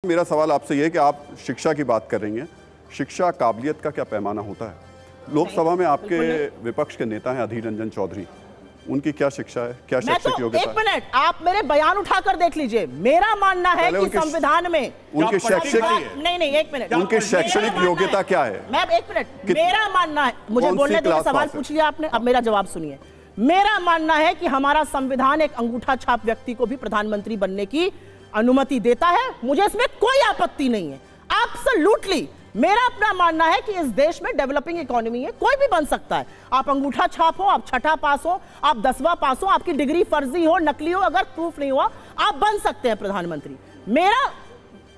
मेरा सवाल आपसे ये है कि आप शिक्षा की बात कर रही हैं, शिक्षा काबिलियत का क्या पैमाना होता है? लोकसभा में आपके विपक्ष के नेता हैं अधीर रंजन चौधरी, उनकी क्या शिक्षा है, क्या शैक्षिक योग्यता है? एक मिनट, आप मेरे बयान उठाकर देख लीजिए। मेरा मानना है कि संविधान में उनके शैक्षिक नहीं एक मिनट, उनकी शैक्षणिक योग्यता क्या है? मैं एक मिनट, मेरा मानना है, मुझे बोलने दीजिए, सवाल पूछ लिया आपने, अब मेरा जवाब सुनिए। मेरा मानना है कि हमारा संविधान एक अंगूठा छाप व्यक्ति को भी प्रधानमंत्री बनने की अनुमति देता है, मुझे इसमें कोई आपत्ति नहीं है, एब्सोल्युटली। मेरा अपना मानना है कि इस देश में डेवलपिंग इकोनॉमी है, कोई भी बन सकता है। आप अंगूठा छाप हो, आप छठा पास हो, आप 10वां पास हो, आपकी डिग्री फर्जी हो, नकली हो, अगर प्रूफ नहीं हुआ आप बन सकते हैं प्रधानमंत्री। मेरा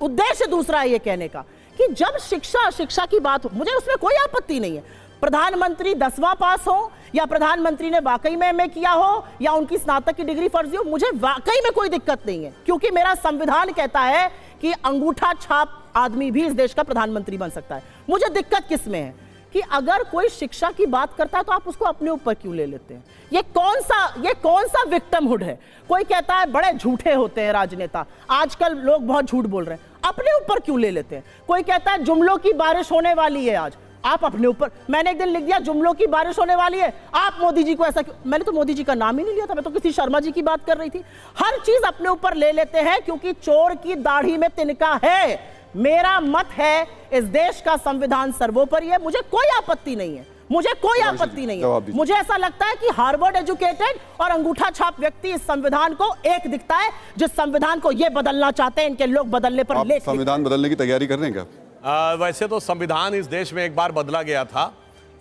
उद्देश्य दूसरा है ये कहने का कि जब शिक्षा की बात हो, मुझे उसमें कोई आपत्ति नहीं है। प्रधानमंत्री 10वां पास हो या प्रधानमंत्री ने वाकई में एमए किया हो या उनकी स्नातक की डिग्री फर्जी हो, मुझे वाकई में कोई दिक्कत नहीं है, क्योंकि मेरा संविधान कहता है कि अंगूठा छाप आदमी भी इस देश का प्रधानमंत्री बन सकता है। मुझे दिक्कत किस में है कि अगर कोई शिक्षा की बात करता है तो आप उसको अपने ऊपर क्यों ले लेते हैं? ये कौन सा विक्टिमहुड है? कोई कहता है बड़े झूठे होते हैं राजनेता, आजकल लोग बहुत झूठ बोल रहे हैं, अपने ऊपर क्यों ले लेते हैं? कोई कहता है जुमलों की बारिश होने वाली है आज, आप अपने ऊपर, मैंने एक दिन लिख दिया जुमलों की बारिश होने वाली है, आप मोदी जी को ऐसा क्यों? मैंने तो मोदी जी का नाम ही नहीं लिया था, मैं तो किसी शर्मा जी की बात कर रही थी। हर चीज अपने ऊपर ले लेते हैं क्योंकि चोर की दाढ़ी में तिनका है। मेरा मत है इस देश का संविधान सर्वोपरि है, मुझे कोई आपत्ति नहीं है, मुझे कोई आपत्ति नहीं है। मुझे ऐसा लगता है कि हार्वर्ड एजुकेटेड और अंगूठा छाप व्यक्ति इस संविधान को एक दिखता है, जिस संविधान को ये बदलना चाहते हैं इनके लोग बदलने पर लेट। संविधान बदलने की तैयारी कर रहे हैं क्या? वैसे तो संविधान इस देश में एक बार बदला गया था,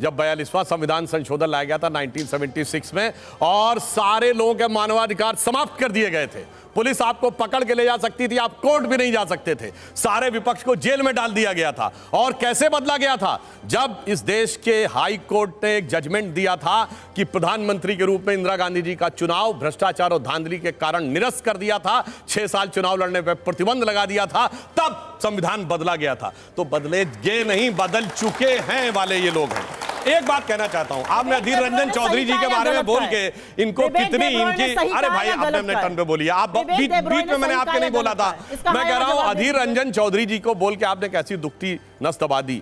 जब 42वां संविधान संशोधन लाया गया था 1976 में, और सारे लोगों के मानवाधिकार समाप्त कर दिए गए थे। पुलिस आपको पकड़ के ले जा सकती थी, आप कोर्ट भी नहीं जा सकते थे, सारे विपक्ष को जेल में डाल दिया गया था। और कैसे बदला गया था? जब इस देश के हाई कोर्ट ने एक जजमेंट दिया था कि प्रधानमंत्री के रूप में इंदिरा गांधी जी का चुनाव भ्रष्टाचार और धांधली के कारण निरस्त कर दिया था, 6 साल चुनाव लड़ने पर प्रतिबंध लगा दिया था, तब संविधान बदला गया था। तो बदले गए नहीं, बदल चुके हैं वाले ये लोग हैं। एक बात कहना चाहता हूं, आपने अधीर रंजन चौधरी जी के बारे में बोल के इनको कितनी इनकी, अरे भाई आपने अपने टर्न पे बोली, आप बीच में मैंने आपके नहीं बोला था, मैं कह रहा हूं अधीर रंजन चौधरी जी को बोल के आपने कैसी दुखती नस दबा दी।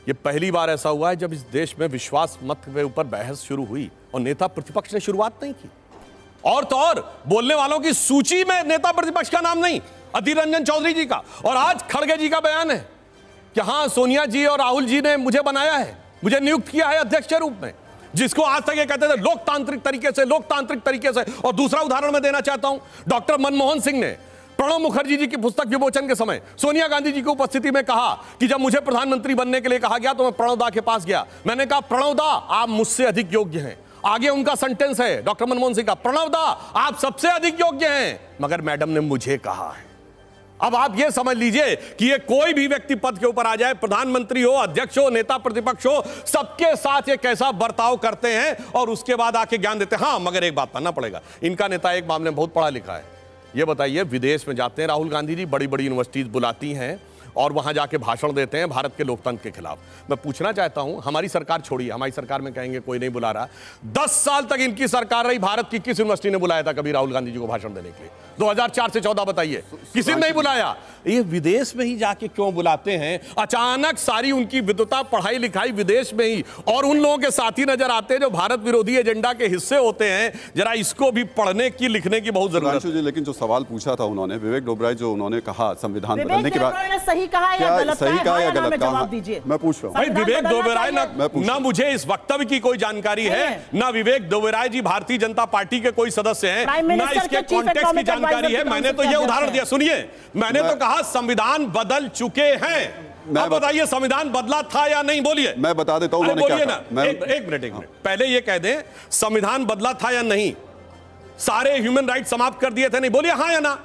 ये पहली बार ऐसा हुआ है जब इस देश में विश्वास मत के ऊपर बहस शुरू हुई और नेता प्रतिपक्ष ने शुरुआत नहीं की, और तो और बोलने वालों की सूची में नेता प्रतिपक्ष का नाम नहीं, अधीर रंजन चौधरी जी का। और आज खड़गे जी का बयान है कि हां सोनिया जी और राहुल जी ने मुझे बनाया है, मुझे नियुक्त किया है अध्यक्ष के रूप में, जिसको आज तक ये कहते थे लोकतांत्रिक तरीके से। और दूसरा उदाहरण मैं देना चाहता हूं, डॉक्टर मनमोहन सिंह ने प्रणब मुखर्जी जी की पुस्तक विमोचन के समय सोनिया गांधी जी की उपस्थिति में कहा कि जब मुझे प्रधानमंत्री बनने के लिए कहा गया तो मैं प्रणब दा के पास गया, मैंने कहा प्रणब दा आप मुझसे अधिक योग्य हैं। आगे उनका सेंटेंस है डॉक्टर मनमोहन सिंह का, प्रणब दा आप सबसे अधिक योग्य हैं, मगर मैडम ने मुझे कहा है। अब आप यह समझ लीजिए कि ये कोई भी व्यक्ति पद के ऊपर आ जाए, प्रधानमंत्री हो, अध्यक्ष हो, नेता प्रतिपक्ष हो, सबके साथ ये कैसा बर्ताव करते हैं और उसके बाद आके ज्ञान देते हैं। हाँ, मगर एक बात मानना पड़ेगा, इनका नेता एक मामले में बहुत पढ़ा लिखा है। ये बताइए, विदेश में जाते हैं राहुल गांधी जी, बड़ी बड़ी यूनिवर्सिटीज बुलाती हैं और वहां जाके भाषण देते हैं भारत के लोकतंत्र के खिलाफ। मैं पूछना चाहता हूं, हमारी सरकार छोड़िए, हमारी सरकार में कहेंगे कोई नहीं बुला रहा, 10 साल तक इनकी सरकार रही, भारत की किस यूनिवर्सिटी ने बुलाया था कभी राहुल गांधी जी को भाषण देने के लिए? 2004 से 14 बताइए, किसी ने नहीं बुलाया। ये विदेश में ही जाके क्यों बुलाते हैं? अचानक सारी उनकी विद्वता, पढ़ाई लिखाई विदेश में ही, और उन लोगों के साथी नजर आते हैं जो भारत विरोधी एजेंडा के हिस्से होते हैं। जरा इसको भी पढ़ने की, लिखने की बहुत जरूरत है। लेकिन जो सवाल पूछा था उन्होंने, विवेक डोबराय, जो उन्होंने कहा संविधान बदलने के बाद, सही कहा या गलत कहा? मैं पूछ रहा हूं भाई, विवेक दोबराय ना मुझे इस वक्तव्य की कोई जानकारी है, ना विवेक दोबराय जी भारतीय जनता पार्टी के कोई सदस्य हैं, ना इसके कॉन्टेक्स्ट की जानकारी है। मैंने तो यह उदाहरण दिया, सुनिए, मैंने तो कहा संविधान बदल चुके हैं। अब बताइए संविधान बदला था या नहीं? बोलिए। मैं बता देता हूं उन्होंने क्या कहा। एक मिनट पहले ये कह दें, संविधान बदला था या नहीं? सारे ह्यूमन राइट समाप्त कर दिए थे नहीं? बोलिए हाँ या ना,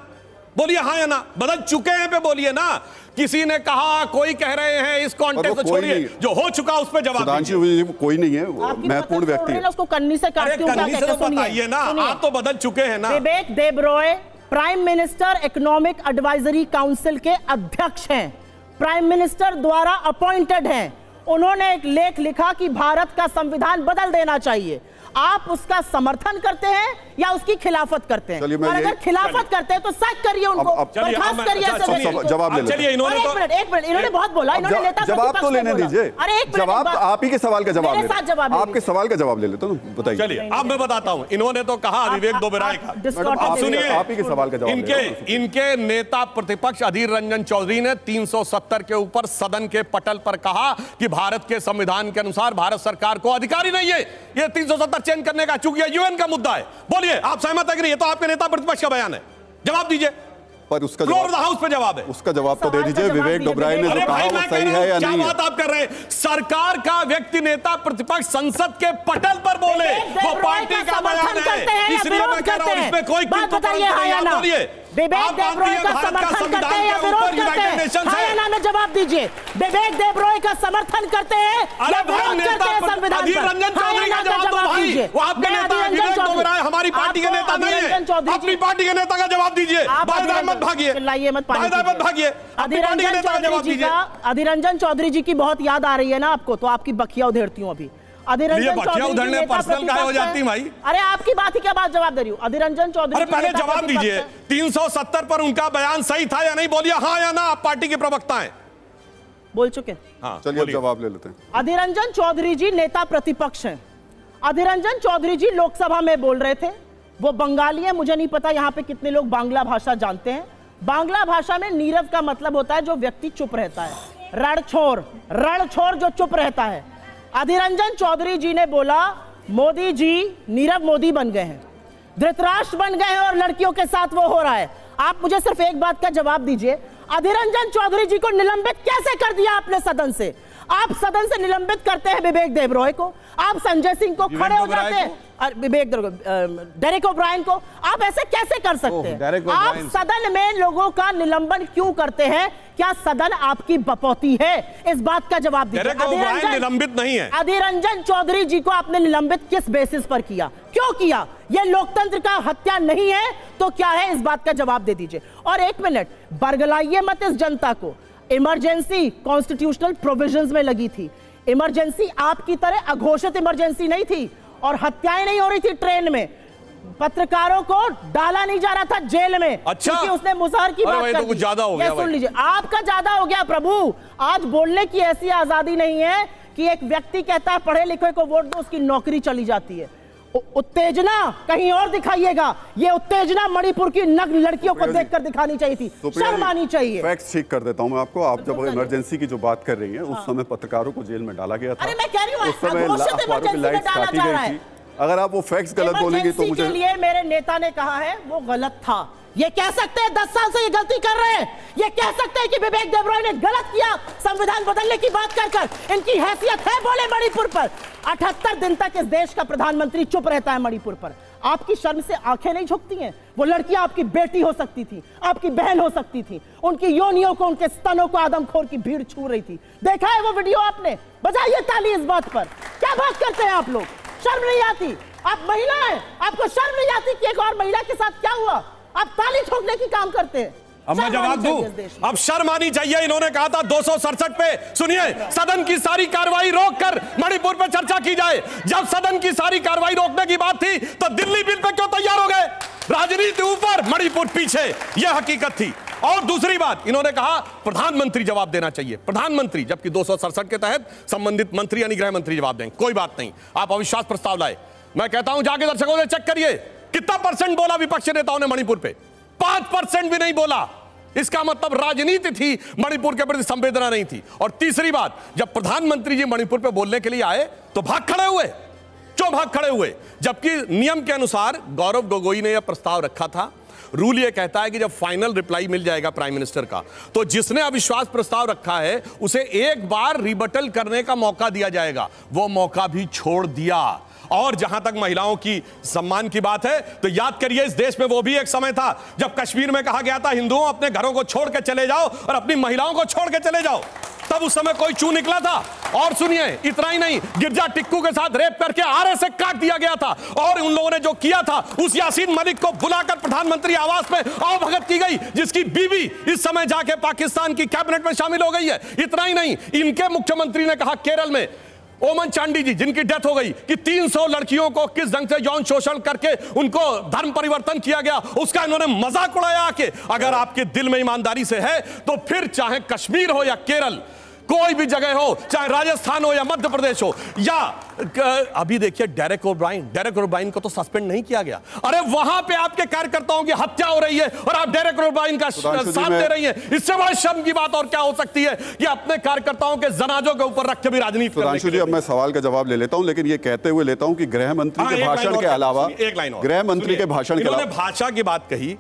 बोलिए हाँ या ना। बदल चुके हैं पे बोलिए ना। किसी ने कहा, कोई कह रहे हैं, इस कॉन्टेक्स्ट को छोड़िए, जो हो चुका उस पर जवाब दीजिए। कोई नहीं है, महत्वपूर्ण व्यक्ति है, उसको कन्नी से काटती हूं, कन्नी से तो बताइए ना, आप तो बदल चुके हैं ना। Vivek Debroy prime minister economic advisory council के अध्यक्ष हैं, प्राइम मिनिस्टर द्वारा अपॉइंटेड हैं। उन्होंने एक लेख लिखा कि भारत का संविधान बदल देना चाहिए। आप उसका समर्थन करते हैं या उसकी खिलाफत करते हैं? और अगर खिलाफत करते हैं तो सैक करिए उनको, बर्खास्त करिए। जवाब ले चलिए, इन्होंने एक मिनट, इन्होंने बहुत बोला, इन्होंने नेता जवाब तो लेने दीजिए। अरे एक जवाब, आप ही के सवाल का जवाब ले, आपके सवाल का जवाब ले लेते हो, बताइए। चलिए अब मैं बताता हूं, इन्होंने तो कहा विवेक ओबेरॉय का, आप सुनिए, आप ही के सवाल का जवाब। इनके नेता प्रतिपक्ष अधीर रंजन चौधरी ने 370 के ऊपर सदन के पटल पर कहा कि भारत के संविधान के अनुसार भारत सरकार को अधिकार ही नहीं है ये 370 चेंज करने का, चूंकि यूएन का मुद्दा है। बोलिए, आप सहमत है कि नहीं? ये तो आपके नेता प्रतिपक्ष का बयान है, जवाब दीजिए। पर उसका जवाब हाउस पे जवाब है, उसका जवाब तो दे दीजिए। विवेक ओबेरॉय ने जो कहा वो सही है या नहीं? क्या बात आप कर रहे हैं? सरकार का व्यक्ति नेता प्रतिपक्ष संसद के पटल पर बोले, वो पार्टी का बयान है, इसलिए मैं कह रहा हूं इसमें कोई बोलिए। विवेक देबरॉय का समर्थन करते हैं या विरोध करते हैं? हाँ या ना में जवाब दीजिए। विवेक देबरॉय का समर्थन करते हैं या विरोध करते हैं संविधान पर? रंजन चौधरी का जवाब दीजिए। वो आपके नेता विवेक ओबेरॉय हमारी पार्टी के नेता नहीं है, अपनी पार्टी के नेता का जवाब दीजिए। मत भागिए, मत भागिए, अधीर रंजन चौधरी जी की बहुत याद आ रही है ना आपको, तो आपकी बखिया उधेड़ती हूँ अभी। अधीर रंजन चौधरी पर्सनल का हो जाती भाई। अरे आपकी बात ही क्या बात जवाब दे रही हूँ? अधीर रंजन चौधरी, अरे पहले जवाब दीजिए, 370 पर उनका बयान सही था या नहीं? बोलिए हाँ या ना, आप पार्टी के प्रवक्ता हैं। बोल चुके। हाँ, चलिए जवाब ले लेते हैं। अधीर रंजन चौधरी जी नेता प्रतिपक्ष हैं। अधीर रंजन चौधरी जी लोकसभा में बोल रहे थे, वो बंगाली है, मुझे नहीं पता यहाँ पे कितने लोग बांग्ला भाषा जानते हैं। बांग्ला भाषा में नीरव का मतलब होता है जो व्यक्ति चुप रहता है, रणछोड़ जो चुप रहता है। अधीर रंजन चौधरी जी ने बोला मोदी जी नीरव मोदी बन गए हैं, धृतराष्ट्र बन गए हैं और लड़कियों के साथ वो हो रहा है। आप मुझे सिर्फ एक बात का जवाब दीजिए, अधीर रंजन चौधरी जी को निलंबित कैसे कर दिया आपने सदन से? आप सदन से निलंबित करते हैं विवेक देबरॉय को, आप संजय सिंह को, खड़े हो जाते हैं डेरेक ओब्रायन को, आप ऐसे कैसे कर सकते हैं? आप सदन में लोगों का निलंबन क्यों करते हैं? क्या सदन आपकी बपौती है? इस बात का जवाब दीजिए। निलंबित नहीं है। अधीर रंजन चौधरी जी को आपने निलंबित किस बेसिस पर किया, क्यों किया? यह लोकतंत्र का हत्या नहीं है तो क्या है? इस बात का जवाब दे दीजिए। और एक मिनट, बरगलाइए मत इस जनता को। इमरजेंसी कॉन्स्टिट्यूशनल प्रोविजंस में लगी थी। इमरजेंसी आपकी तरह अघोषित इमरजेंसी नहीं थी और हत्याएं नहीं हो रही थी ट्रेन में। पत्रकारों को डाला नहीं जा रहा था जेल में। अच्छा, क्योंकि उसने मुजहर की बात कर दी। ज्यादा हो गया। सुन लीजिए, आपका ज्यादा हो गया प्रभु। आज बोलने की ऐसी आजादी नहीं है कि एक व्यक्ति कहता है पढ़े लिखे को वोट दो, उसकी नौकरी चली जाती है। उत्तेजना कहीं और दिखाइएगा। ये उत्तेजना मणिपुर की नग्न लड़कियों को देखकर दिखानी चाहिए थी, शर्म आनी चाहिए। फैक्ट्स ठीक कर देता हूं मैं आपको। आप जब इमरजेंसी की जो बात कर रही हैं, उस समय पत्रकारों को जेल में डाला गया था। अरे मैं कह रही हूं, उस समय अखबारों की लाइट्स काटी गई थी। अगर आप वो फैक्ट्स गलत बोलेंगे तो मुझे, के लिए मेरे नेता ने कहा है वो गलत था। ये कह सकते हैं 10 साल से ये गलती कर रहे हैं, ये कह सकते हैं कि विवेक देबरॉय ने गलत किया संविधान बदलने की बात कर। इनकी हैसियत है बोले मणिपुर पर। 78 दिन तक इस देश का प्रधानमंत्री चुप रहता है मणिपुर पर। आपकी शर्म से आंखें नहीं झुकती हैं? वो लड़कियां आपकी बेटी हो सकती थी, आपकी बहन हो सकती थी, उनकी योनियों को, उनके स्तनों को आदमखोर की भीड़ छू रही थी। देखा है वो वीडियो आपने? बजाइए ताली इस बात पर। क्या बात करते हैं आप लोग? शर्म नहीं आती? आप महिला हैं, आपको शर्म नहीं आती कि एक और महिला के साथ क्या हुआ? आप ताली ठोकने की काम करते हैं। अब मैं जवाब दूं? अब शर्म आनी चाहिए। इन्होंने कहा था 267 पे, सुनिए, सदन की सारी कार्रवाई रोककर मणिपुर पे चर्चा की जाए। जब सदन की सारी कार्रवाई रोकने की बात थी तो दिल्ली बिल पे क्यों तैयार हो गए? राजनीति ऊपर, मणिपुर पीछे, यह हकीकत थी। और दूसरी बात, इन्होंने कहा प्रधानमंत्री जवाब देना चाहिए। प्रधानमंत्री, जबकि 267 के तहत संबंधित मंत्री यानी गृह मंत्री जवाब देंगे। कोई बात नहीं, आप अविश्वास प्रस्ताव लाए। मैं कहता हूं जाके दर्शकों से चेक करिए कितना परसेंट बोला विपक्ष नेताओं ने मणिपुर पे। 5% भी नहीं बोला। इसका मतलब राजनीति थी, मणिपुर के प्रति संवेदना नहीं थी। और तीसरी बात, जब प्रधानमंत्री जी मणिपुर पे बोलने के लिए आए तो भाग खड़े हुए। क्यों भाग खड़े हुए? जबकि नियम के अनुसार गौरव गोगोई ने यह प्रस्ताव रखा था। रूल यह कहता है कि जब फाइनल रिप्लाई मिल जाएगा प्राइम मिनिस्टर का, तो जिसने अविश्वास प्रस्ताव रखा है उसे एक बार रिबटल करने का मौका दिया जाएगा। वो मौका भी छोड़ दिया। और जहां तक महिलाओं की सम्मान की बात है, तो याद करिए इस देश में वो भी एक समय था जब कश्मीर में कहा गया था हिंदुओं अपने घरों को छोड़ के चले जाओ और अपनी महिलाओं को छोड़ के चले जाओ। तब उस समय कोई चू निकला था। और सुनिए, इतना ही नहीं, गिरजा टिक्कू के साथ रेप करके आरे से काट दिया गया था। और उन लोगों ने जो किया था, उस यासीन मलिक को बुलाकर प्रधानमंत्री आवास में आवभगत की गई, जिसकी बीवी इस समय जाके पाकिस्तान की कैबिनेट में शामिल हो गई है। इतना ही नहीं, इनके मुख्यमंत्री ने कहा केरल में ओमन चांडी जी जिनकी डेथ हो गई कि 300 लड़कियों को किस ढंग से यौन शोषण करके उनको धर्म परिवर्तन किया गया, उसका इन्होंने मजाक उड़ाया आके। अगर आपके दिल में ईमानदारी से है तो फिर चाहे कश्मीर हो या केरल, कोई भी जगह हो, चाहे राजस्थान हो या मध्य प्रदेश हो, या अभी देखिए डेरेक ओब्रायन को तो सस्पेंड नहीं किया गया। अरे वहां पे आपके कार्यकर्ताओं की हत्या हो रही है और आप डेरेक ओब्रायन का साथ दे रही हैं। इससे बड़ी शर्म की बात और क्या हो सकती है कि अपने कार्यकर्ताओं के जनाजों के ऊपर रख के भी राजनीति करने के लिए। अब मैं सवाल का जवाब ले लेता हूं, लेकिन ये कहते हुए लेता हूं कि गृह मंत्री के भाषण के अलावा, गृह मंत्री के भाषण के अलावा भाषा की बात कही।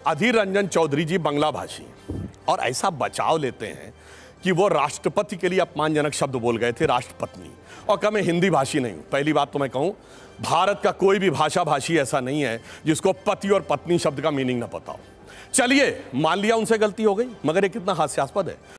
अधीर रंजन चौधरी जी बंगला भाषी और ऐसा बचाव लेते हैं कि वो राष्ट्रपति के लिए अपमानजनक शब्द बोल गए थे, राष्ट्रपत्नी, और कहा मैं हिंदी भाषी नहीं हूं। पहली बात तो मैं कहूं, भारत का कोई भी भाषा भाषी ऐसा नहीं है जिसको पति और पत्नी शब्द का मीनिंग ना पता हो। चलिए मान लिया उनसे गलती हो गई, मगर ये कितना हास्यास्पद है।